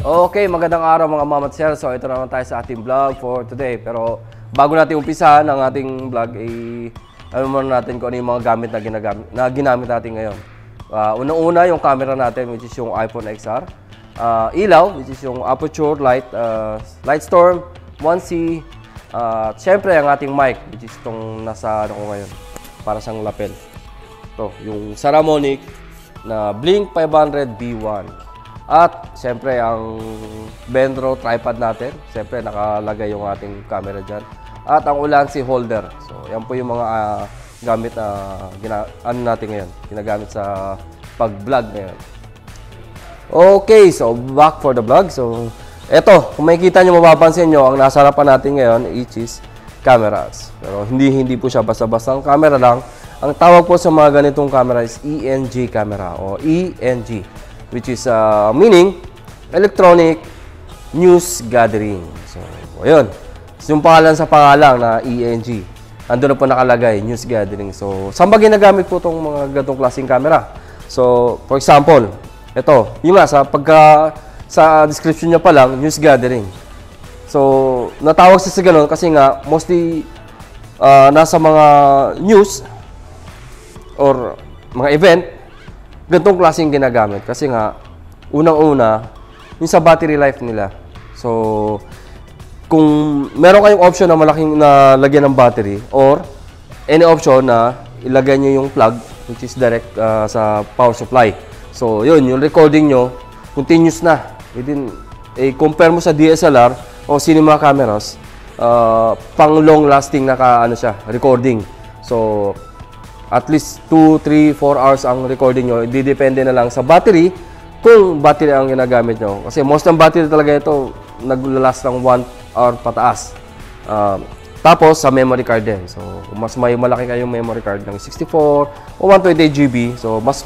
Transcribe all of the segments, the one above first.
Okay, magandang araw mga ma'am at sir. So ito naman tayo sa ating vlog for today. Pero bago natin umpisahan ang ating vlog, ano muna natin kung ano yung mga gamit na ginamit natin ngayon. Unang-una yung camera natin, which is yung iPhone XR. Ilaw, which is yung Aputure Lightstorm 1C. Siyempre ang ating mic, which is itong nasa ano ko ngayon, para siyang lapel. Ito, yung Saramonic na Blink 500 B1. At siyempre ang Benro tripod natin. Siyempre nakalagay yung ating camera dyan. At ang Ulanzi holder. So yan po yung mga gamit na natin ngayon. Ginagamit sa pag-vlog ngayon. Okay, so back for the vlog. So eto, kung makikita nyo, mapapansin nyo, ang nasa harapan natin ngayon, which is cameras. Pero hindi po siya basta-bastang camera lang. Ang tawag po sa mga ganitong camera is ENG camera o ENG. Which is meaning electronic news gathering. So, ayun. Yung pangalan sa pangalang na ENG. Andun na po nakalagay, news gathering. So, saan ba ginagamit po itong mga ganitong klaseng camera? So, for example, ito, yung nga, sa description niya pa lang, news gathering. So, natawag siya sa ganun kasi nga, mostly nasa mga news or mga event, ganitong klaseng ginagamit kasi nga unang-una yung sa battery life nila. So kung meron kayong option na malaking na lagyan ng battery or any option na ilagay nyo yung plug which is direct sa power supply. So yun, yung recording nyo continuous na. Compare mo sa DSLR o cinema cameras, pang long lasting na recording. So at least 2, 3, 4 hours ang recording nyo. Didepende na lang sa battery kung battery ang ginagamit nyo. Kasi most ng battery talaga ito naglalast ng 1 hour pataas. Tapos sa memory card din. So mas may malaki kayong memory card ng 64 o 128 GB. So mas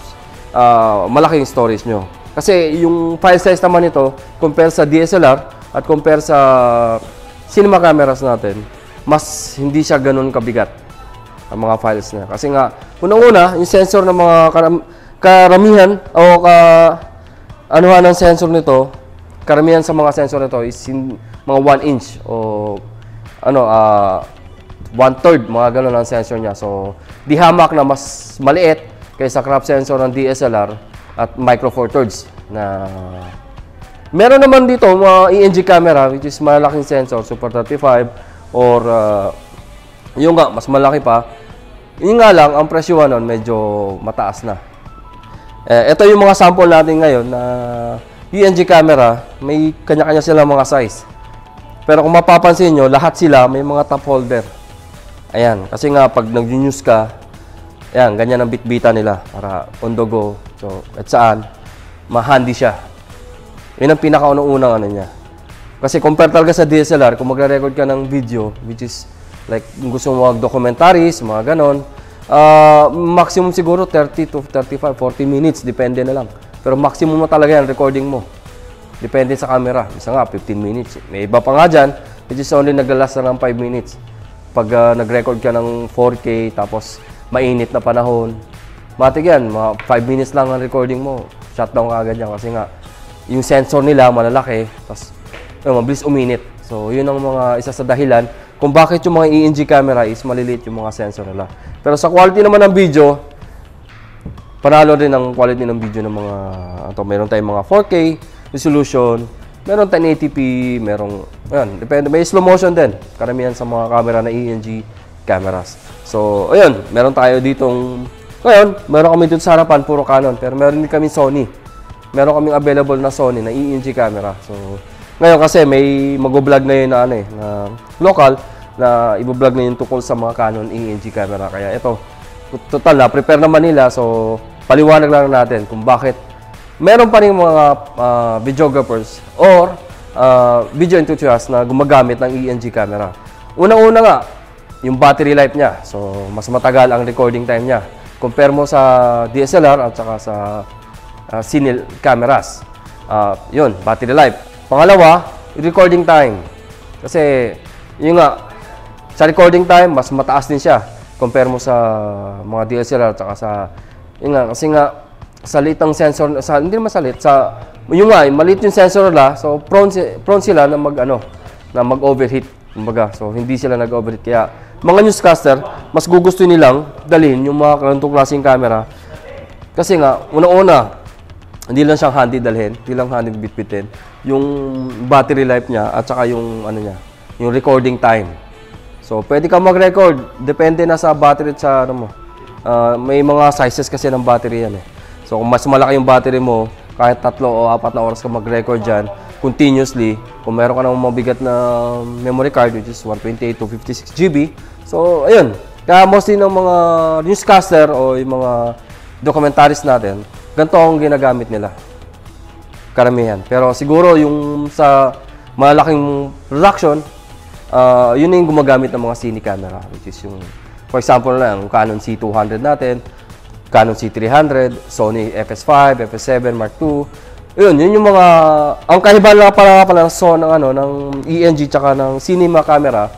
malaki yung storage nyo. Kasi yung file size naman ito compare sa DSLR at compare sa cinema cameras natin, mas hindi siya ganun kabigat ang mga files niya. Kasi nga, unang-una, yung sensor ng mga karamihan o anuhan ng sensor nito, karamihan sa mga sensor nito is mga 1 inch o 1/3, mga gano'n ang sensor niya. So, di hamak na mas maliit kaysa crop sensor ng DSLR at micro four thirds na meron naman dito mga ENG camera which is malaking sensor, Super 35 or yung nga, mas malaki pa. Yun nga lang, ang presyo nun medyo mataas na. Ito yung mga sample natin ngayon na ENG camera. May kanya-kanya sila mga size. Pero kung mapapansin nyo, lahat sila may mga top holder. Ayan, kasi nga pag nag-news ka, ayan, ganyan ang bitbita nila para on the go. So, at saan, ma-handy siya. Yun ang pinakaunang-unang ano niya. Kasi compare talaga sa DSLR, kung magre-record ka ng video, which is like gusto mo mag-documentaries, mga ganon. Maximum siguro 30 to 35, 40 minutes. Depende na lang. Pero maximum na talaga yan, recording mo. Depende sa camera. Isa nga, 15 minutes. May iba pa nga dyan, which is only naglalast na ng 5 minutes. Pag nag-record ka ng 4K, tapos mainit na panahon. Matik yan, mga 5 minutes lang ang recording mo. Shutdown ka agad yan. Kasi nga, yung sensor nila malalaki, tapos mabilis uminit. So, yun ang mga isa sa dahilan kung bakit yung mga ENG camera is maliliit yung mga sensor nila. Pero sa quality naman ng video, panalo rin ang quality ng video ng mga meron tayong mga 4K resolution, meron 1080p, merong depende, may slow motion din. Karamihan sa mga camera na ENG cameras. So, ayun, meron tayo ditong ngayon, meron kami dito sa harapan puro Canon, pero meron din kami Sony. Meron kaming available na Sony na ENG camera. So, ngayon kasi may mag-vlog ngayon na na local na i-vlog na yung tukol sa mga Canon ENG camera. Kaya ito, total na prepare naman nila. So, paliwanag lang natin kung bakit meron pa rin mga videographers or video enthusiasts na gumagamit ng ENG camera. Unang-una nga, yung battery life niya. So, mas matagal ang recording time niya. Compare mo sa DSLR at saka sa cine cameras. Yun, battery life. Pangalawa, recording time. Kasi, yun nga, sa recording time, mas mataas din siya. Compare mo sa mga DSLR at saka sa, yun nga, kasi nga, sa litang sensor, hindi naman salit, yung nga, maliit yung sensor nila, so prone sila na mag-overheat, kumbaga. So, hindi sila nag-overheat. Kaya, mga newscaster, mas gugustuhin nilang dalhin yung mga ganitong klaseng camera. Kasi nga, una-una, hindi lang siyang handy dalhin, hindi lang handy bitbitin. Yung battery life niya, at saka yung, yung recording time. So, pwede ka mag-record, depende na sa battery at sa, may mga sizes kasi ng battery yan eh. So, kung mas malaki yung battery mo, kahit 3 o 4 na oras ka mag-record dyan, continuously, kung meron ka ng mabigat na memory card, which is 128 to 56 GB, so, ayun. Kaya mostly ng mga newscaster o yung mga documentaries natin, ganito ang ginagamit nila. Karamihan. Pero siguro yung sa malaking production, yun yung gumagamit ng mga cine camera, which is yung, for example lang, yung Canon C200 natin, Canon C300, Sony FS5, FS7 Mark II. Yun yung mga ang kaibahan pala ng ENG tsaka ng cinema camera.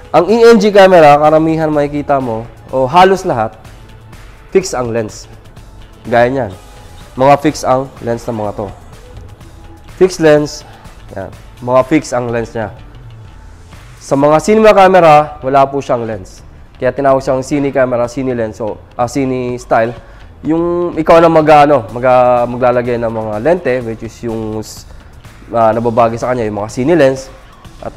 Ang ENG camera, karamihan makikita mo o halos lahat fix ang lens. Gaya niyan. Mga fix ang lens ng mga to. Fix lens, yan. Mga fix ang lens niya. Sa mga cinema camera, wala po siyang lens. Kaya tinawag siyang cine camera, cine lens, so cine style. Yung ikaw na maglalagay ng mga lente, which is yung nababagay sa kanya, yung mga cine lens. At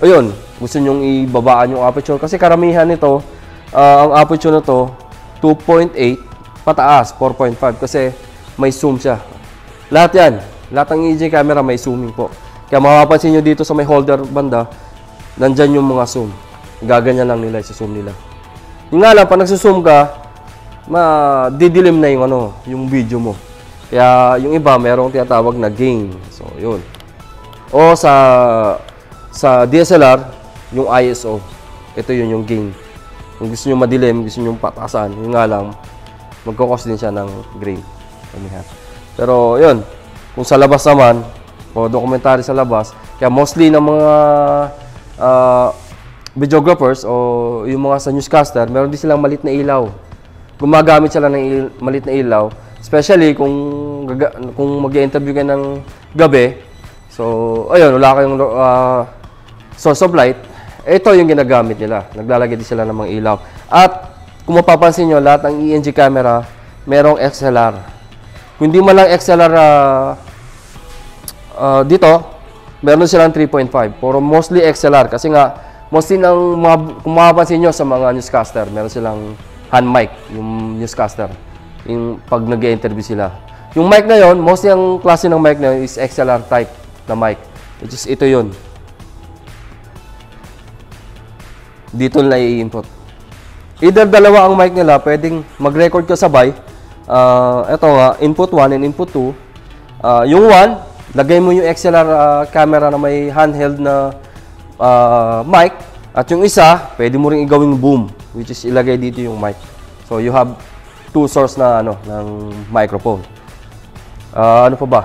ayun, gusto nyong ibabaan yung aperture. Kasi karamihan nito, ang aperture na to, 2.8, pataas, 4.5. Kasi may zoom siya. Lahat yan, lahat ng EJ camera may zooming po. Kaya mapapansin nyo dito sa may holder banda, nandyan yung mga zoom. Gaganyan lang nila, isa-zoom nila. Yung nga lang, pag nagsuzoom ka, didilim na yung video mo. Kaya yung iba, merong tinatawag na gain. So, yun. O sa DSLR, yung ISO. Ito yun yung gain. Kung gusto nyo madilim, gusto nyo patasan, yung nga lang, magkakos din siya ng grain. Pero, yun. Kung sa labas naman, o documentary sa labas, kaya mostly ng mga videographers o yung mga sa newscaster, meron din silang malit na ilaw. Gumagamit sila ng malit na ilaw, especially kung mag-i-interview kayo ng gabi. So, ayun, wala kayong source of light. Ito yung ginagamit nila. Naglalagay din sila ng mga ilaw. At kung mapapansin nyo, lahat ng ENG camera, merong XLR. Kung hindi man lang XLR dito, meron silang 3.5. Pero mostly XLR kasi nga, mostly kung mapapansin nyo sa mga newscaster, meron silang hand mic, yung newscaster, yung pag nag-i-interview sila. Yung mic na yon, mostly ang klase ng mic na yun is XLR type na mic, which is ito yun. Dito na i-input. Either dalawa ang mic nila, pwedeng mag-record ka sabay. Ito nga, input 1 and input 2. Yung 1, lagay mo yung XLR camera na may handheld na mic. At yung isa, pwede mo rin igawing boom, which is ilagay dito yung mic. So, you have 2 source na ng microphone. Ano pa ba?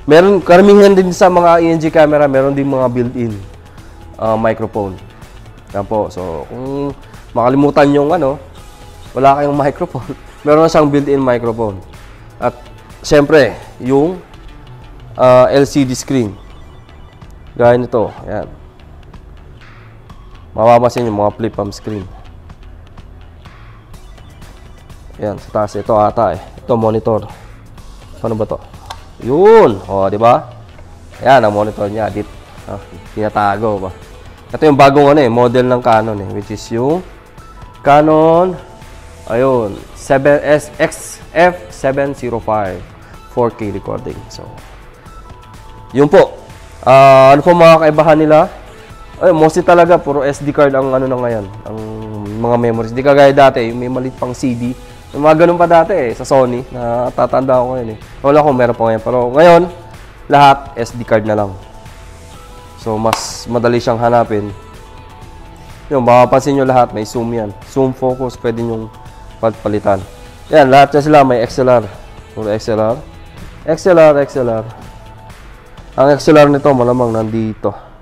Meron, karamihan din sa mga ENG camera, meron din mga built-in microphone. Yan po. So, kung makalimutan yung wala kayong microphone, meron na siyang built-in microphone. At, syempre, yung LCD screen. Gaya nito. Yan. Mapapansin yung mga flip-palm screen. Yan, sa taas. Ito ata eh. Ito, monitor. Ano ba to? Yun! O, di ba? Yan, ang monitor niya. Tinatago ba? Ito yung bagong model ng Canon which is yung Canon, ayun, XF705 4K recording. So, yun po. Ano po mga kaibahan nila? Ay, mostly talaga, puro SD card ang na ngayon, ang mga memories. Di kagaya dati, yung may malit pang CD. Yung mga ganun pa dati sa Sony, na tatanda ko ngayon Wala ko, meron pa ngayon. Pero ngayon, lahat SD card na lang. So, mas madali siyang hanapin. Yung, mapapansin nyo lahat, may zoom yan. Zoom, focus, pwede nyong palitan. Yan, lahat na sila may XLR. Puro XLR. XLR. Ang XLR nito, malamang nandito.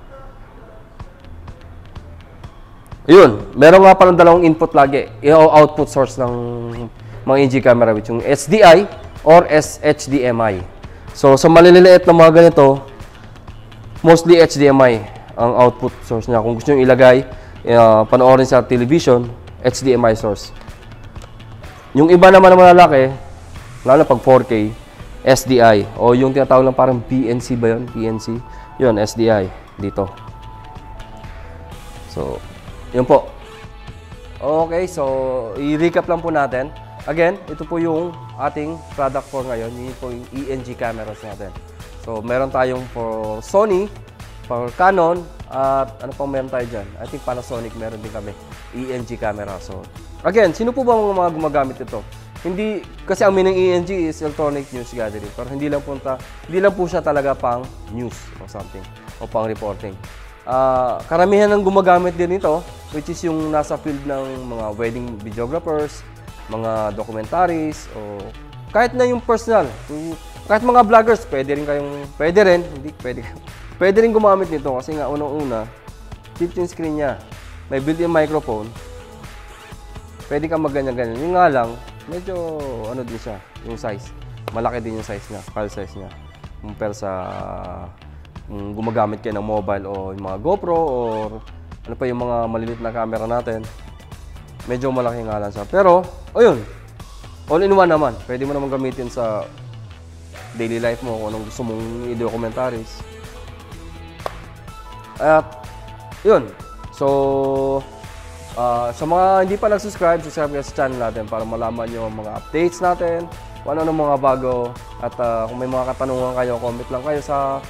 Yun, meron nga palang dalawang input lagi. Output source ng mga NG camera which yung SDI or SHDMI. So sa maliliit na mga ganito, mostly HDMI ang output source niya. Kung gusto nyo ilagay, panoorin sa television, HDMI source. Yung iba naman na malalaki, lalo pag 4K, SDI. O yung tinatawag lang parang PNC ba yun? PNC. Yun, SDI. Dito. So, yun po. Okay, so i-recap lang po natin. Again, ito po yung ating product for ngayon. Yun po yung ENG cameras natin. So, meron tayong for Sony, for Canon, at ano pang meron tayo dyan? I think Panasonic meron din kami. ENG camera. So, again, sino po ba mga gumagamit ito? Hindi, kasi ang meaning ENG is electronic news gathering. Pero hindi lang po siya talaga pang news or something. O pang reporting. Karamihan ng gumagamit din ito, which is yung nasa field ng mga wedding videographers, mga documentaries, o kahit na yung personal. Kahit mga vloggers, pwede rin gumamit nito kasi nga unang-una, 15 screen niya. May built-in microphone. Pwede kang magganyan-ganyan. Yung nga lang, medyo ano din siya, yung size. Malaki din yung size niya, file size niya. Compare sa gumagamit kayo ng mobile o yung mga GoPro or ano pa yung mga maliliit na camera natin. Medyo malaki nga lang siya. Pero, ayun, all-in-one naman. Pwede mo naman gamitin sa daily life mo kung anong gusto mong i-documentaries. At, yun. So, sa mga hindi pa nag-subscribe, subscribe kayo sa channel natin para malaman nyo ang mga updates natin, kung ano mga bago. At kung may mga katanungan kayo, comment lang kayo sa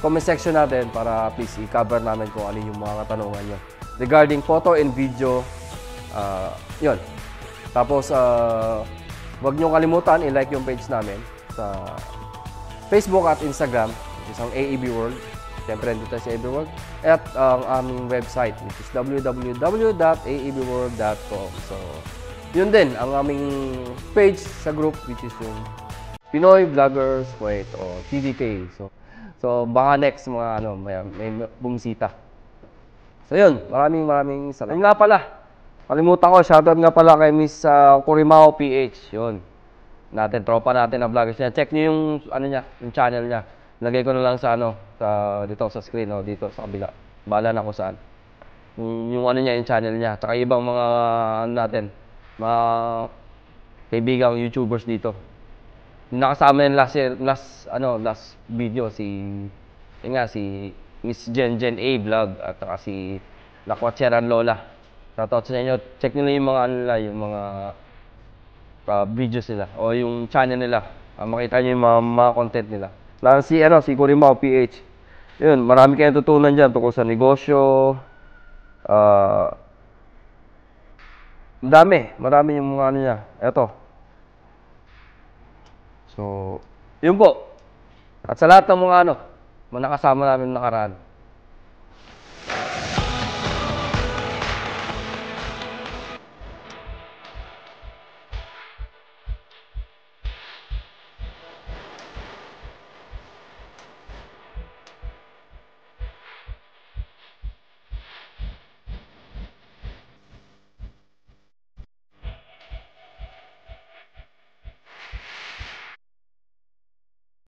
comment section natin para please i-cover namin kung ano yung mga katanungan nyo. Regarding photo and video, yun. Tapos, huwag nyo kalimutan i-like yung page namin sa Facebook at Instagram, isang AEB World. Siyempre, dito sa AEB World. At ang aming website, which is www.aebworld.com. So, yun din, ang aming page sa group, which is yung Pinoy Vloggers Kuwait o PVK. So baka next mga may bumisita. So yun, maraming salamat. Yun nga pala, kalimutan ko, shoutout nga pala kay Miss Corimao PH. Yun, tropa natin na vloggers niya. Check niyo yung niya, yung channel niya. Lagay ko na lang sa dito sa screen o dito sa kabila. Bahala na kung saan. Yung niya, yung channel niya. Tsaka ibang mga mga kaibigang YouTubers dito. Nakasama yung last video si Miss Jen A Vlog at saka si Lakwatseran Lola. Shoutout sa inyo. Check nyo yung mga yung mga videos nila o yung channel nila. Makita nyo yung mga content nila. Lalo si Corimao PH. Yun, marami kayong tutunan diyan tungkol sa negosyo. Marami yung mga niya. Eto. So, yun po. At sa lahat ng mga mga nakasama namin nakaraan.